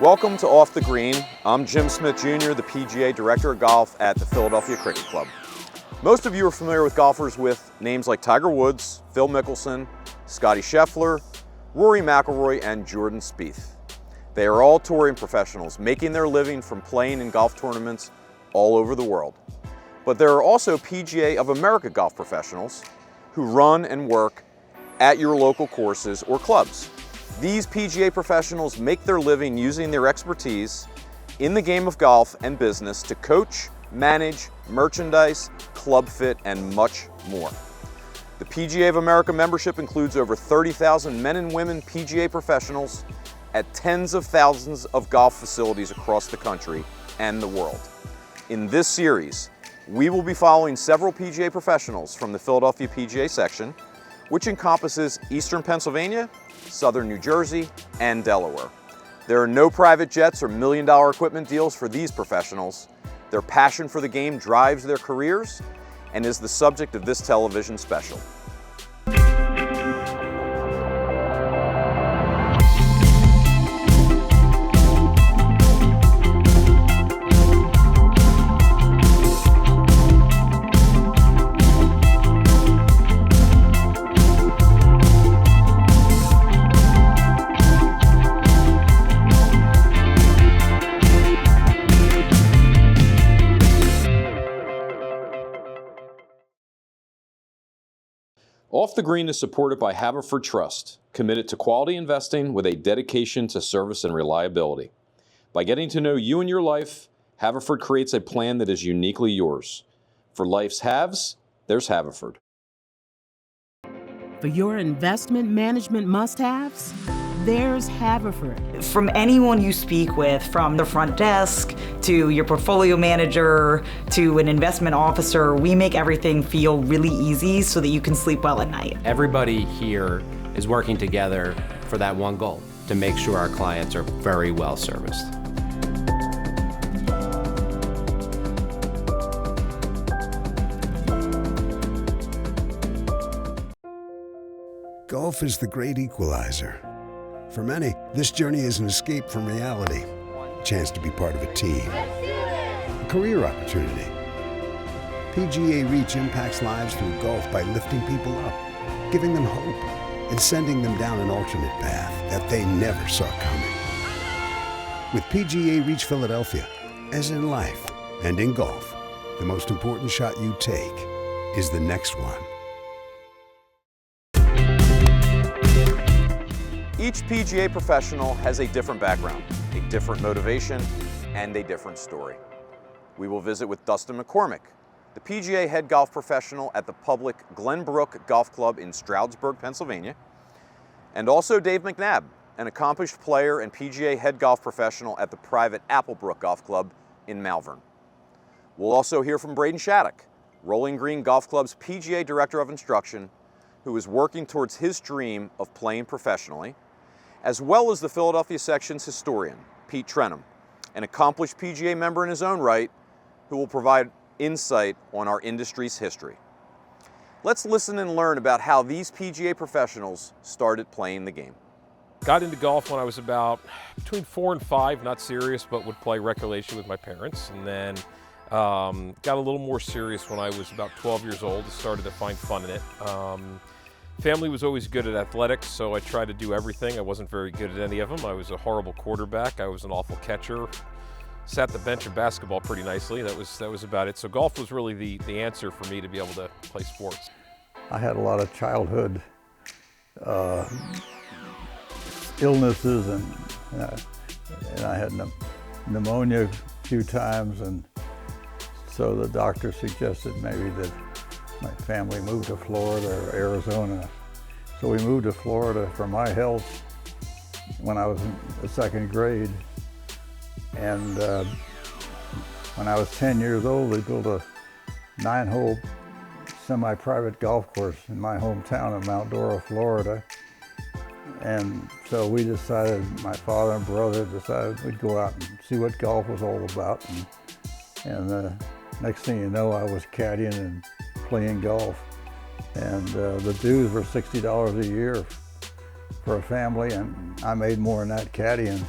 Welcome to Off the Green. I'm Jim Smith Jr., the PGA Director of Golf at the Philadelphia Cricket Club. Most of you are familiar with golfers with names like Tiger Woods, Phil Mickelson, Scotty Scheffler, Rory McIlroy, and Jordan Spieth. They are all touring professionals, making their living from playing in golf tournaments all over the world. But there are also PGA of America golf professionals who run and work at your local courses or clubs. These PGA professionals make their living using their expertise in the game of golf and business to coach, manage, merchandise, club fit, and much more. The PGA of America membership includes over 30,000 men and women PGA professionals at tens of thousands of golf facilities across the country and the world. In this series, we will be following several PGA professionals from the Philadelphia PGA Section, which encompasses Eastern Pennsylvania, Southern New Jersey, and Delaware. There are no private jets or million-dollar equipment deals for these professionals. Their passion for the game drives their careers and is the subject of this television special. Off the Green is supported by Haverford Trust, committed to quality investing with a dedication to service and reliability. By getting to know you and your life, Haverford creates a plan that is uniquely yours. For life's haves, there's Haverford. For your investment management must-haves, there's Haverford. From anyone you speak with, from the front desk to your portfolio manager to an investment officer, we make everything feel really easy so that you can sleep well at night. Everybody here is working together for that one goal, to make sure our clients are very well serviced. Golf is the great equalizer. For many, this journey is an escape from reality, a chance to be part of a team, a career opportunity. PGA Reach impacts lives through golf by lifting people up, giving them hope, and sending them down an alternate path that they never saw coming. With PGA Reach Philadelphia, as in life and in golf, the most important shot you take is the next one. Each PGA professional has a different background, a different motivation, and a different story. We will visit with Dustin McCormick, the PGA head golf professional at the public Glenbrook Golf Club in Stroudsburg, Pennsylvania, and also Dave McNabb, an accomplished player and PGA head golf professional at the private Applebrook Golf Club in Malvern. We'll also hear from Braden Shattuck, Rolling Green Golf Club's PGA Director of Instruction, who is working towards his dream of playing professionally, as well as the Philadelphia Section's historian, Pete Trenum, an accomplished PGA member in his own right, who will provide insight on our industry's history. Let's listen and learn about how these PGA professionals started playing the game. Got into golf when I was about between 4 and 5, not serious, but would play recreation with my parents. And then got a little more serious when I was about 12 years old and started to find fun in it. Family was always good at athletics, so I tried to do everything. I wasn't very good at any of them. I was a horrible quarterback. I was an awful catcher. Sat the bench in basketball pretty nicely. That was about it. So golf was really the answer for me to be able to play sports. I had a lot of childhood illnesses, and I had pneumonia a few times, and so the doctor suggested maybe that my family moved to Florida or Arizona. So we moved to Florida for my health when I was in the second grade. And when I was 10 years old, they built a 9-hole semi-private golf course in my hometown of Mount Dora, Florida. And so we decided, my father and brother decided we'd go out and see what golf was all about. And next thing you know, I was caddying and playing golf. And the dues were $60 a year for a family, and I made more than that caddying.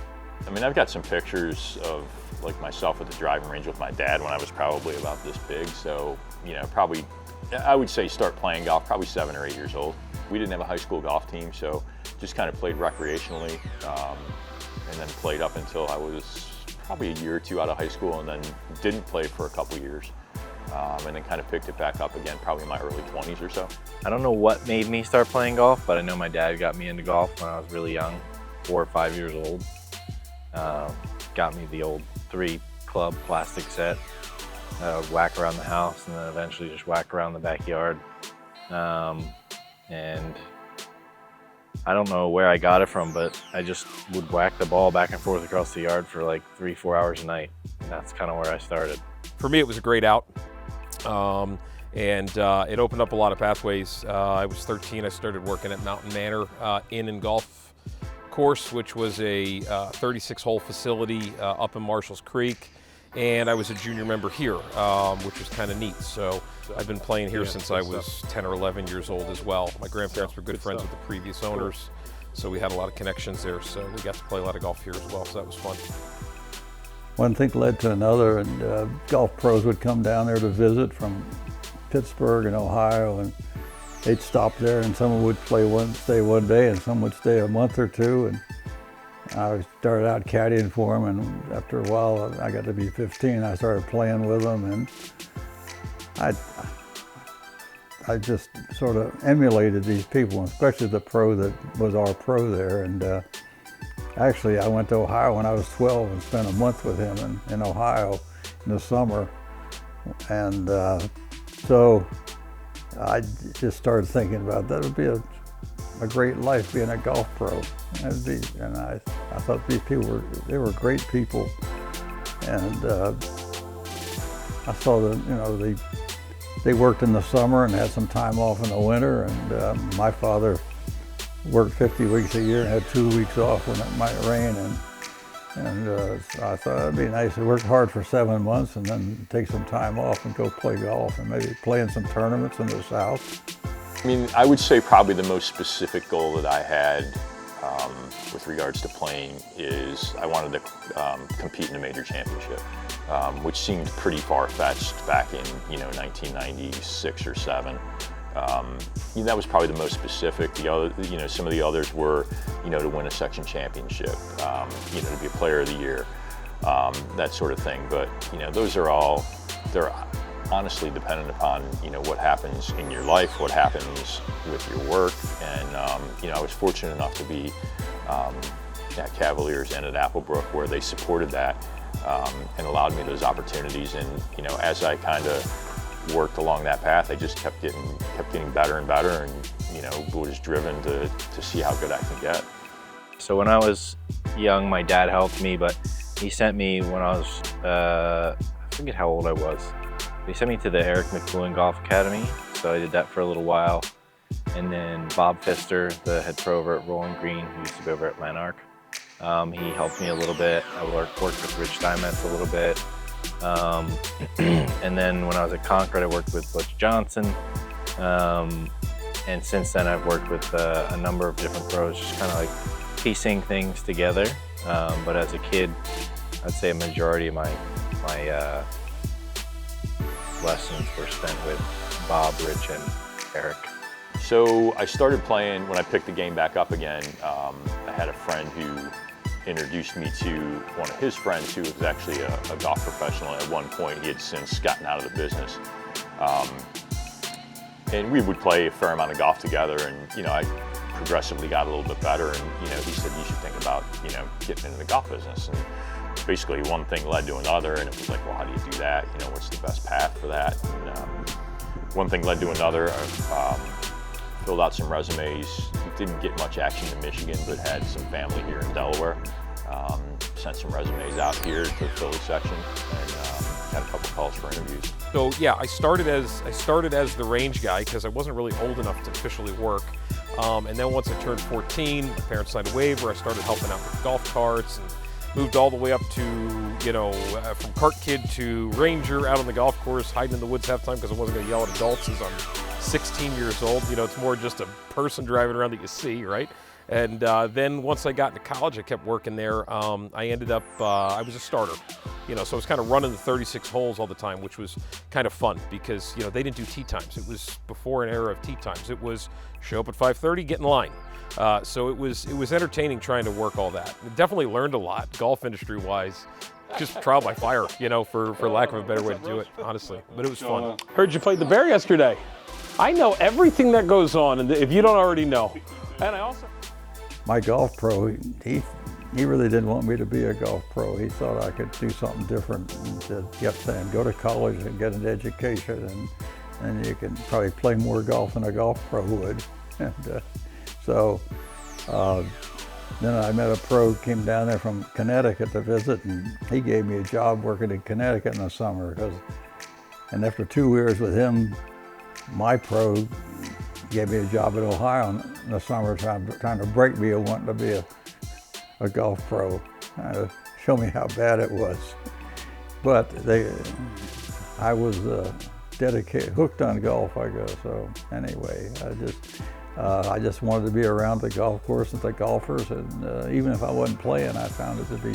I mean, I've got some pictures of like myself at the driving range with my dad when I was probably about this big. So, you know, probably, I would say start playing golf probably 7 or 8 years old. We didn't have a high school golf team, so just kind of played recreationally, and then played up until I was probably a year or two out of high school, and then didn't play for a couple years, and then kind of picked it back up again probably in my early 20s or so. I don't know what made me start playing golf, but I know my dad got me into golf when I was really young, 4 or 5 years old. Got me the old 3-club plastic set, whack around the house, and then eventually just whack around the backyard. And I don't know where I got it from, but I just would whack the ball back and forth across the yard for like 3-4 hours a night. And that's kind of where I started. For me, it was a great out. And it opened up a lot of pathways. I was 13, I started working at Mountain Manor Inn and Golf Course, which was a 36-hole facility up in Marshalls Creek. And I was a junior member here, which was kind of neat. So I've been playing here since I was 10 or 11 years old as well. My grandparents were good friends with the previous owners, so we had a lot of connections there. So we got to play a lot of golf here as well, so that was fun. One thing led to another, and golf pros would come down there to visit from Pittsburgh and Ohio, and they'd stop there, and some would stay one day, and some would stay a month or two. And I started out caddying for them, and after a while, I got to be 15. I started playing with them, and I just sort of emulated these people, especially the pro that was our pro there. And actually, I went to Ohio when I was 12 and spent a month with him in Ohio in the summer. And so I just started thinking about that would be a great life being a golf pro. And I thought these people were great people. And I saw that, they worked in the summer and had some time off in the winter. And my father worked 50 weeks a year and had 2 weeks off when it might rain. And so I thought it'd be nice to work hard for 7 months and then take some time off and go play golf and maybe play in some tournaments in the South. I mean, I would say probably the most specific goal that I had with regards to playing is I wanted to compete in a major championship, which seemed pretty far-fetched back in 1996 or 7. That was probably the most specific. The other, some of the others were, to win a section championship, to be a player of the year, that sort of thing. But those are all, they're honestly dependent upon what happens in your life, what happens with your work. And I was fortunate enough to be at Cavaliers and at Applebrook, where they supported that and allowed me those opportunities. And as I kind of worked along that path, I just kept getting better and better, and was driven to see how good I can get. So when I was young, my dad helped me, but he sent me when I was I forget how old I was. They sent me to the Eric McLuhan Golf Academy, so I did that for a little while. And then Bob Pfister, the head pro over at Rolling Green, who used to be over at Lanark, he helped me a little bit. I worked with Rich Steinmetz a little bit. And then when I was at Concord, I worked with Butch Johnson. And since then, I've worked with a number of different pros, just kind of like piecing things together. But as a kid, I'd say a majority of my lessons were spent with Bob, Rich, and Eric. So I started playing when I picked the game back up again. I had a friend who introduced me to one of his friends who was actually a golf professional. At one point, he had since gotten out of the business. And we would play a fair amount of golf together, and I progressively got a little bit better, and he said, you should think about getting into the golf business. And basically one thing led to another, and it was like, well, how do you do that? What's the best path for that? And one thing led to another. Filled out some resumes. Didn't get much action in Michigan, but had some family here in Delaware. Sent some resumes out here to the Philly section, and had a couple calls for interviews. So Yeah, I started as the range guy because I wasn't really old enough to officially work. And then once I turned 14, my parents signed a waiver. I started helping out with golf carts and moved all the way up to, from cart kid to ranger out on the golf course, hiding in the woods half the time because I wasn't going to yell at adults as I'm 16 years old. It's more just a person driving around that you see, right? And then once I got into college, I kept working there. I ended up, I was a starter, you know, so I was kind of running the 36 holes all the time, which was kind of fun because, you know, they didn't do tee times. It was before an era of tee times. It was show up at 5:30, get in line. So it was entertaining trying to work all that. Definitely learned a lot, golf industry-wise. Just trial by fire, you know, for lack of a better way to do it, honestly. But it was fun. Heard you played the Bear yesterday. I know everything that goes on, and if you don't already know. And I also... My golf pro, he really didn't want me to be a golf pro. He thought I could do something different. And he kept saying, go to college and get an education, and you can probably play more golf than a golf pro would. And then I met a pro who came down there from Connecticut to visit, and he gave me a job working in Connecticut in the summer. And after 2 years with him, my pro gave me a job at Ohio in the summertime, trying to break me of wanting to be a golf pro, show me how bad it was. But I was dedicated, hooked on golf, I guess. So anyway, I just wanted to be around the golf course and the golfers, and even if I wasn't playing, I found it to be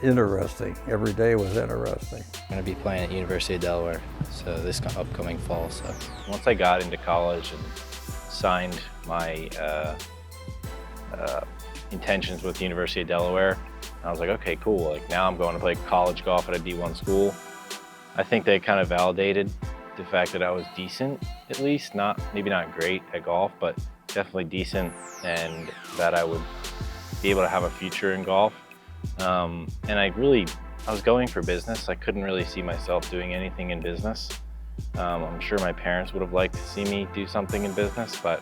interesting. Every day was interesting. I'm going to be playing at University of Delaware, so this upcoming fall. So once I got into college and signed my intentions with the University of Delaware, I was like, okay, cool. Like now I'm going to play college golf at a D1 school. I think they kind of validated the fact that I was decent, at least, maybe not great at golf, but definitely decent, and that I would be able to have a future in golf. And I was going for business. I couldn't really see myself doing anything in business. I'm sure my parents would have liked to see me do something in business, but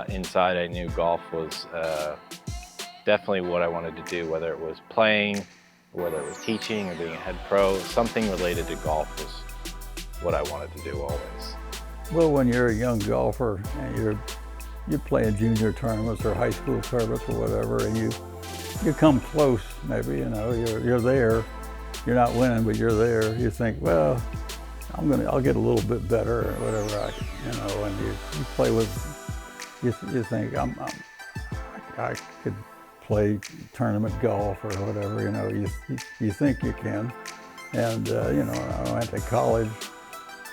inside I knew golf was definitely what I wanted to do, whether it was playing, or whether it was teaching or being a head pro. Something related to golf was what I wanted to do always. Well, when you're a young golfer and you're playing junior tournaments or high school tournaments or whatever, and you come close, maybe, you know, you're there. You're not winning, but you're there. You think, well, I'll get a little bit better or whatever. You know, and you play with, you think I could play tournament golf or whatever. You know, you think you can, and you know, I went to college.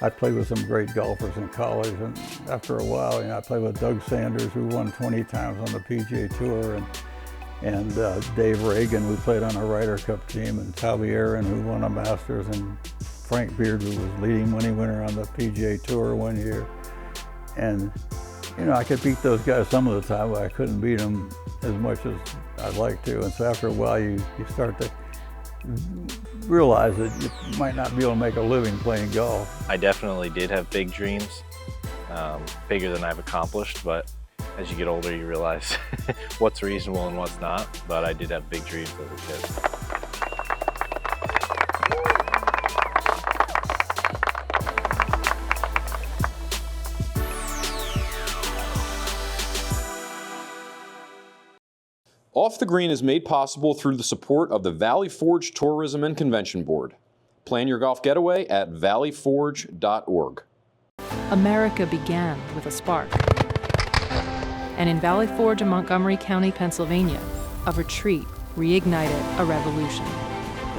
I played with some great golfers in college, and after a while, you know, I played with Doug Sanders, who won 20 times on the PGA Tour, and Dave Reagan, who played on a Ryder Cup team, and Tommy Aaron, who won a Masters, and Frank Beard, who was leading winner on the PGA Tour one year. And, you know, I could beat those guys some of the time, but I couldn't beat them as much as I'd like to. And so after a while, you start to realize that you might not be able to make a living playing golf. I definitely did have big dreams, bigger than I've accomplished, but as you get older you realize what's reasonable and what's not, but I did have big dreams as a kid. Off the Green is made possible through the support of the Valley Forge Tourism and Convention Board. Plan your golf getaway at valleyforge.org. America began with a spark. And in Valley Forge in Montgomery County, Pennsylvania, a retreat reignited a revolution.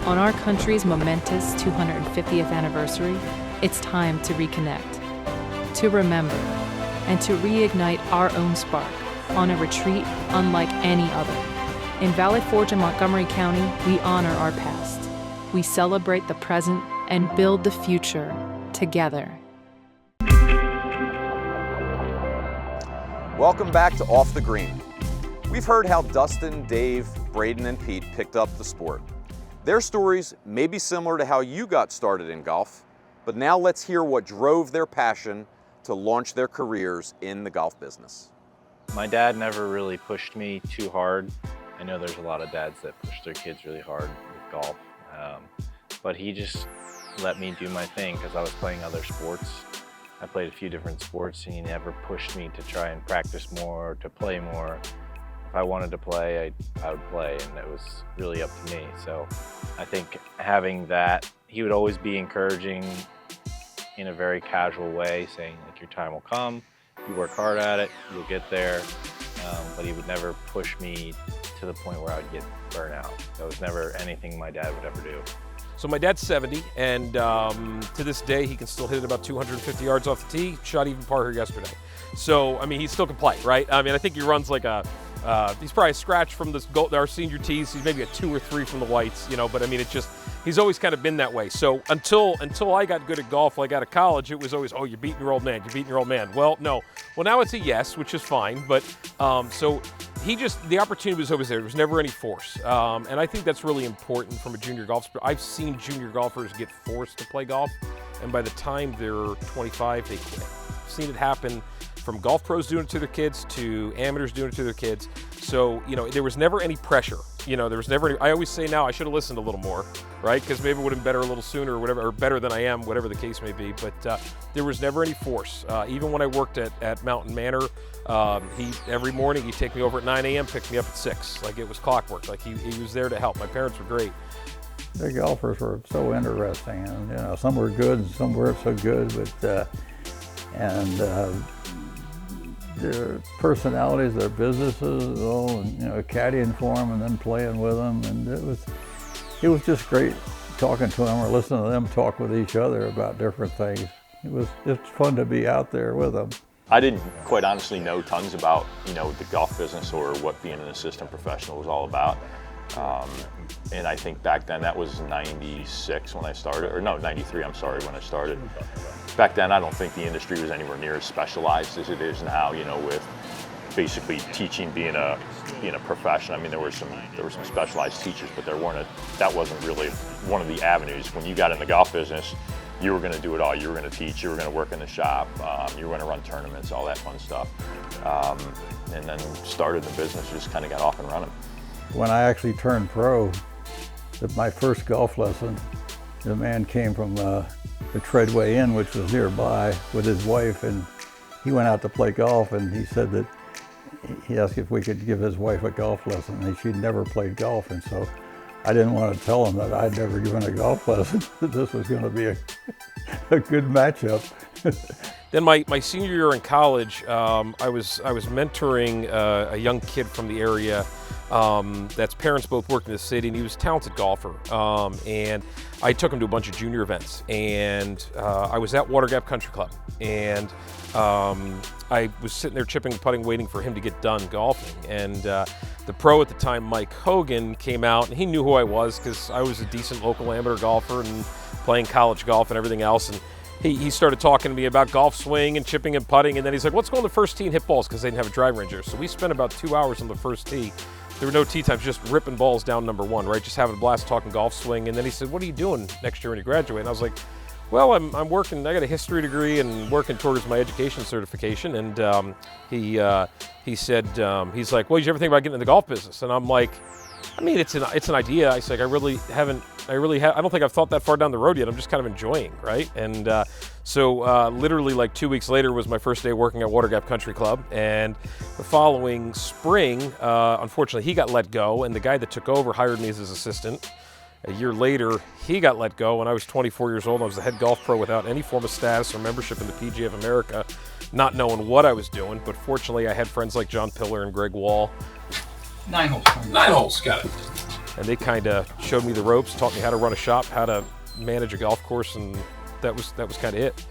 On our country's momentous 250th anniversary, it's time to reconnect, to remember, and to reignite our own spark on a retreat unlike any other. In Valley Forge in Montgomery County, we honor our past. We celebrate the present and build the future together. Welcome back to Off the Green. We've heard how Dustin, Dave, Braden, and Pete picked up the sport. Their stories may be similar to how you got started in golf, but now let's hear what drove their passion to launch their careers in the golf business. My dad never really pushed me too hard. I know there's a lot of dads that push their kids really hard with golf, but he just let me do my thing because I was playing other sports. I played a few different sports, and he never pushed me to try and practice more, to play more. If I wanted to play, I would play, and it was really up to me. So I think having that, he would always be encouraging in a very casual way, saying, like, your time will come, you work hard at it, you'll get there. but he would never push me to the point where I'd get burnt out. That was never anything my dad would ever do. So my dad's 70, and to this day, he can still hit it about 250 yards off the tee. Shot even par here yesterday. So, I mean, he still can play, right? I mean, I think he runs like he's probably a scratch from our senior tees. He's maybe a 2 or 3 from the whites, you know, but I mean, it's just, he's always kind of been that way. So until I got good at golf, like out of college, it was always, oh, you're beating your old man, you're beating your old man. Well, no. Well, now it's a yes, which is fine, but so the opportunity was always there. There was never any force. And I think that's really important from a junior golf. I've seen junior golfers get forced to play golf, and by the time they're 25, they quit. I've seen it happen from golf pros doing it to their kids to amateurs doing it to their kids. So, you know, there was never any pressure. You know, there was never any, I always say now I should have listened a little more, right? Because maybe it would have been better a little sooner or whatever, or better than I am, whatever the case may be. But there was never any force. Even when I worked at Mountain Manor, every morning he'd take me over at 9 a.m., pick me up at 6. Like it was clockwork. Like he was there to help. My parents were great. The golfers were so interesting, and you know, some were good and some weren't so good, but their personalities, their businesses, all, you know, caddying for them and then playing with them, and it was just great talking to them or listening to them talk with each other about different things. It was just fun to be out there with them. I didn't quite honestly know tons about, you know, the golf business or what being an assistant professional was all about. And I think back then, that was 96 when I started, or no, 93, I'm sorry, when I started. Back then, I don't think the industry was anywhere near as specialized as it is now, you know, with basically teaching being a profession. I mean, there were some specialized teachers, but that wasn't really one of the avenues. When you got in the golf business, you were going to do it all. You were going to teach, you were going to work in the shop, you were going to run tournaments, all that fun stuff. And then started the business, just kind of got off and running. When I actually turned pro, my first golf lesson, the man came from the Treadway Inn, which was nearby, with his wife, and he went out to play golf, and he said that he asked if we could give his wife a golf lesson, and she'd never played golf, and so I didn't want to tell him that I'd never given a golf lesson, that this was going to be a good matchup. Then my senior year in college, I was mentoring a young kid from the area that's parents both worked in the city, and he was a talented golfer. And I took him to a bunch of junior events, and I was at Water Gap Country Club, and I was sitting there chipping and putting, waiting for him to get done golfing. And the pro at the time, Mike Hogan, came out, and he knew who I was because I was a decent local amateur golfer and playing college golf and everything else. And he started talking to me about golf swing and chipping and putting, and then he's like, let's go on the first tee and hit balls, because they didn't have a drive range there. So we spent about 2 hours on the first tee. There were no tee times, just ripping balls down number 1, right? Just having a blast talking golf swing. And then he said, what are you doing next year when you graduate? And I was like, well, I'm working, I got a history degree and working towards my education certification. And he said, he's like, well, did you ever think about getting in the golf business? And I'm like, I mean, it's an idea. I was like, I don't think I've thought that far down the road yet. I'm just kind of enjoying, right? And so literally like 2 weeks later was my first day working at Water Gap Country Club. And the following spring, unfortunately, he got let go, and the guy that took over hired me as his assistant. A year later, he got let go when I was 24 years old. I was the head golf pro without any form of status or membership in the PGA of America, not knowing what I was doing. But fortunately, I had friends like John Pillar and Greg Wall. 9 holes. 9 holes, got it. And they kind of showed me the ropes, taught me how to run a shop, how to manage a golf course, and that was kind of it.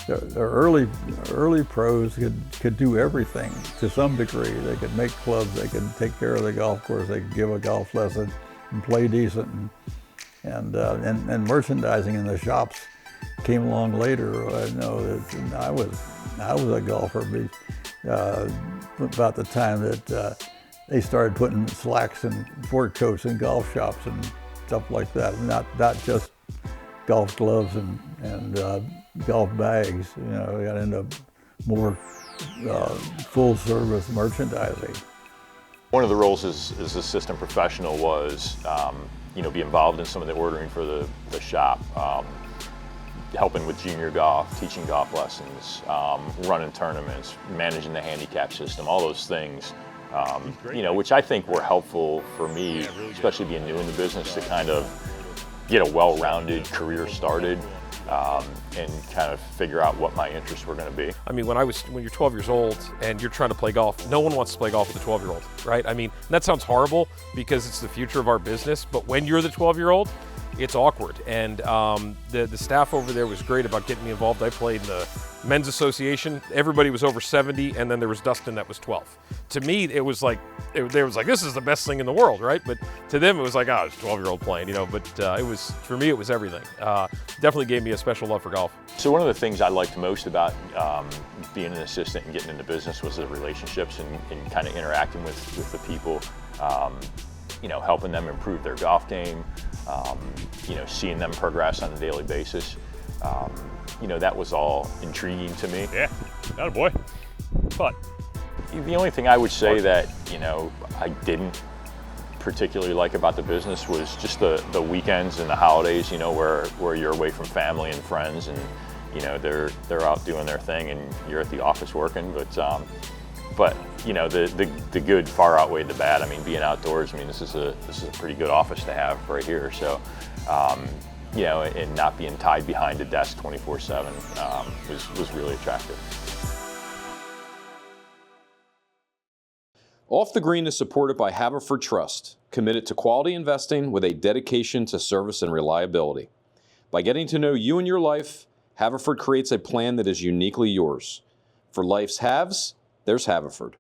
The early pros could do everything to some degree. They could make clubs, they could take care of the golf course, they could give a golf lesson and play decent, and merchandising in the shops came along later. I know that I was a golfer about the time that they started putting slacks and sport coats in golf shops and stuff like that. Not just golf gloves and golf bags. You know, we got into more full service merchandising. One of the roles as assistant professional was, be involved in some of the ordering for the shop, helping with junior golf, teaching golf lessons, running tournaments, managing the handicap system, all those things. Which I think were helpful for me, especially being new in the business, to kind of get a well-rounded career started. and kind of figure out what my interests were going to be. I mean, when you're 12 years old and you're trying to play golf, no one wants to play golf with a 12-year-old, right? I mean, that sounds horrible because it's the future of our business, but when you're the 12-year-old, it's awkward. And the staff over there was great about getting me involved. I played in the men's association. Everybody was over 70, and then there was Dustin that was 12. To me, it was like, this is the best thing in the world, right? But to them, it was like, oh, it's a 12-year-old playing, you know. But for me, it was everything. Definitely gave me a special love for golf. So one of the things I liked most about being an assistant and getting into business was the relationships and kind of interacting with the people. You know, helping them improve their golf game, you know, seeing them progress on a daily basis. You know, that was all intriguing to me. Yeah, atta boy. But the only thing I would say that, you know, I didn't particularly like about the business was just the weekends and the holidays, you know, where you're away from family and friends, and, you know, they're out doing their thing and you're at the office working. But you know, the good far outweighed the bad. I mean, being outdoors, I mean, this is a pretty good office to have right here. So, you know, and not being tied behind a desk 24/7 was really attractive. Off the Green is supported by Haverford Trust, committed to quality investing with a dedication to service and reliability. By getting to know you and your life, Haverford creates a plan that is uniquely yours. For life's haves, there's Haverford.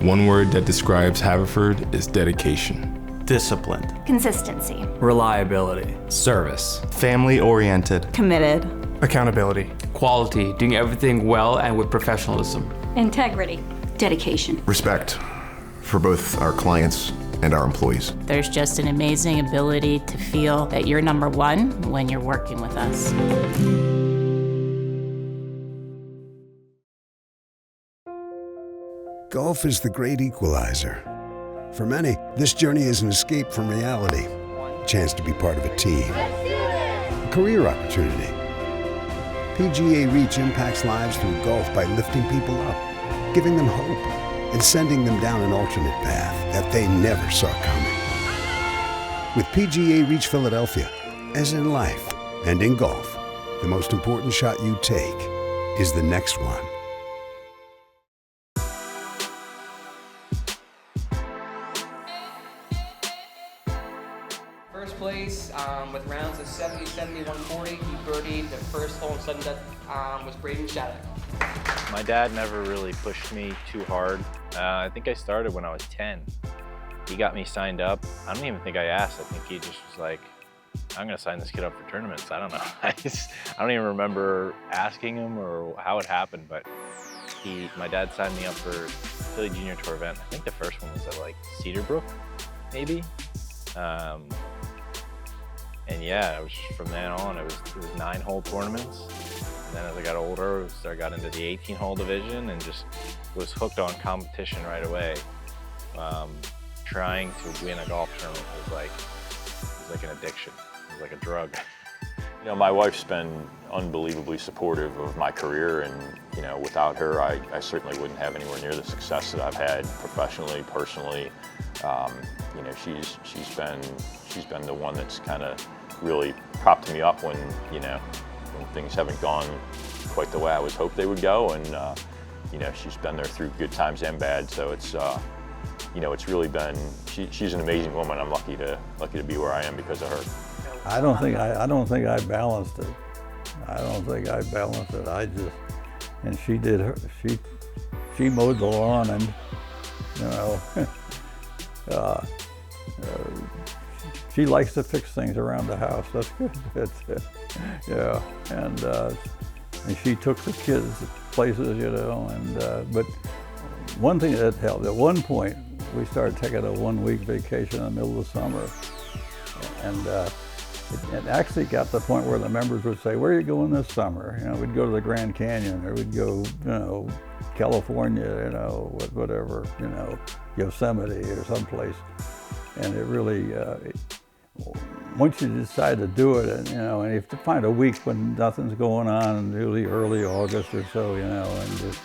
One word that describes Haverford is dedication. Disciplined. Consistency. Reliability. Service. Family-oriented. Committed. Accountability. Quality, doing everything well and with professionalism. Integrity. Dedication. Respect for both our clients and our employees. There's just an amazing ability to feel that you're number one when you're working with us. Golf is the great equalizer. For many, this journey is an escape from reality. A chance to be part of a team. A career opportunity. PGA Reach impacts lives through golf by lifting people up, giving them hope, and sending them down an alternate path that they never saw coming. With PGA Reach Philadelphia, as in life and in golf, the most important shot you take is the next one. First place with rounds of 70, 70, 140. He birdied the first hole in sudden death was Braden Shattuck. My dad never really pushed me too hard. I think I started when I was 10. He got me signed up. I don't even think I asked. I think he just was like, I'm gonna sign this kid up for tournaments. I don't know. I don't even remember asking him or how it happened, but my dad signed me up for Philly Junior Tour event. I think the first one was at like Cedarbrook, maybe. And yeah, it was from then on, it was 9-hole tournaments. And then as I got older, I got into the 18-hole division and just was hooked on competition right away. Trying to win a golf tournament was like an addiction. It was like a drug. You know, my wife's been unbelievably supportive of my career, and you know, without her, I certainly wouldn't have anywhere near the success that I've had professionally, personally. You know, she's been the one that's kind of really propped me up when things haven't gone quite the way I was hoped they would go, and you know, she's been there through good times and bad. So it's you know, it's really been, she's an amazing woman. I'm lucky to be where I am because of her. I don't think I balanced it. I just, and she did her, she mowed the lawn, and you know, she likes to fix things around the house. That's good. Yeah, and she took the kids places, you know, and but one thing that helped, at one point, we started taking a 1-week vacation in the middle of the summer, and it actually got to the point where the members would say, "Where are you going this summer?" You know, we'd go to the Grand Canyon, or we'd go, you know, California, you know, whatever, you know, Yosemite or someplace. And it really, once you decide to do it, and you know, and you have to find a week when nothing's going on, usually early August or so, you know, and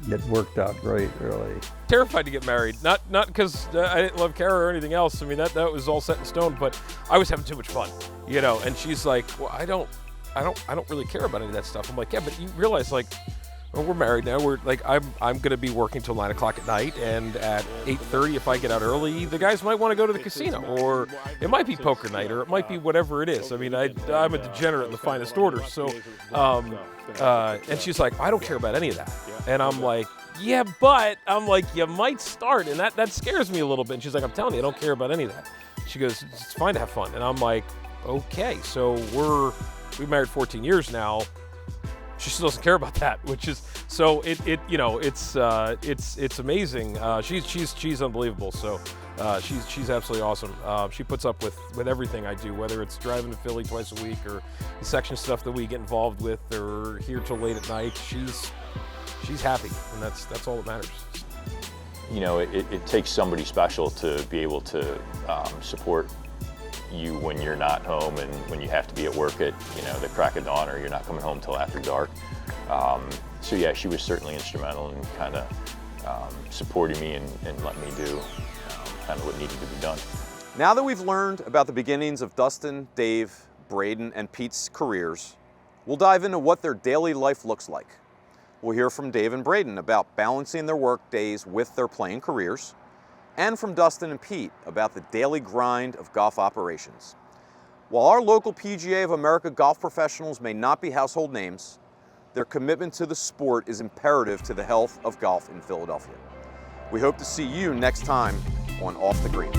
it worked out great, really. Terrified to get married, not because I didn't love Kara or anything else. I mean, that was all set in stone, but I was having too much fun, you know. And she's like, well, I don't really care about any of that stuff. I'm like, yeah, but you realize, like, well, we're married now. We're like, I'm gonna be working till 9 o'clock at night, and at 8:30, if I get out early, the guys might want to go to the casino, or it might be poker night, or it might be whatever it is. I mean, I'm a degenerate in the finest order. So, and she's like, I don't care about any of that, and I'm like, yeah, but I'm like, you might start, and that scares me a little bit. And she's like, I'm telling you, I don't care about any of that. She goes, it's fine to have fun, and I'm like, okay. So we've married 14 years now. She still doesn't care about that, which is so it's amazing. She's unbelievable. So she's absolutely awesome. She puts up with everything I do, whether it's driving to Philly twice a week or the section stuff that we get involved with, or here till late at night. She's happy, and that's all that matters. You know, it takes somebody special to be able to support you when you're not home and when you have to be at work at, you know, the crack of dawn, or you're not coming home till after dark. So yeah, she was certainly instrumental in kind of supporting me and letting me do kind of what needed to be done. Now that we've learned about the beginnings of Dustin, Dave, Braden, and Pete's careers, we'll dive into what their daily life looks like. We'll hear from Dave and Braden about balancing their work days with their playing careers, and from Dustin and Pete about the daily grind of golf operations. While our local PGA of America golf professionals may not be household names, their commitment to the sport is imperative to the health of golf in Philadelphia. We hope to see you next time on Off the Green.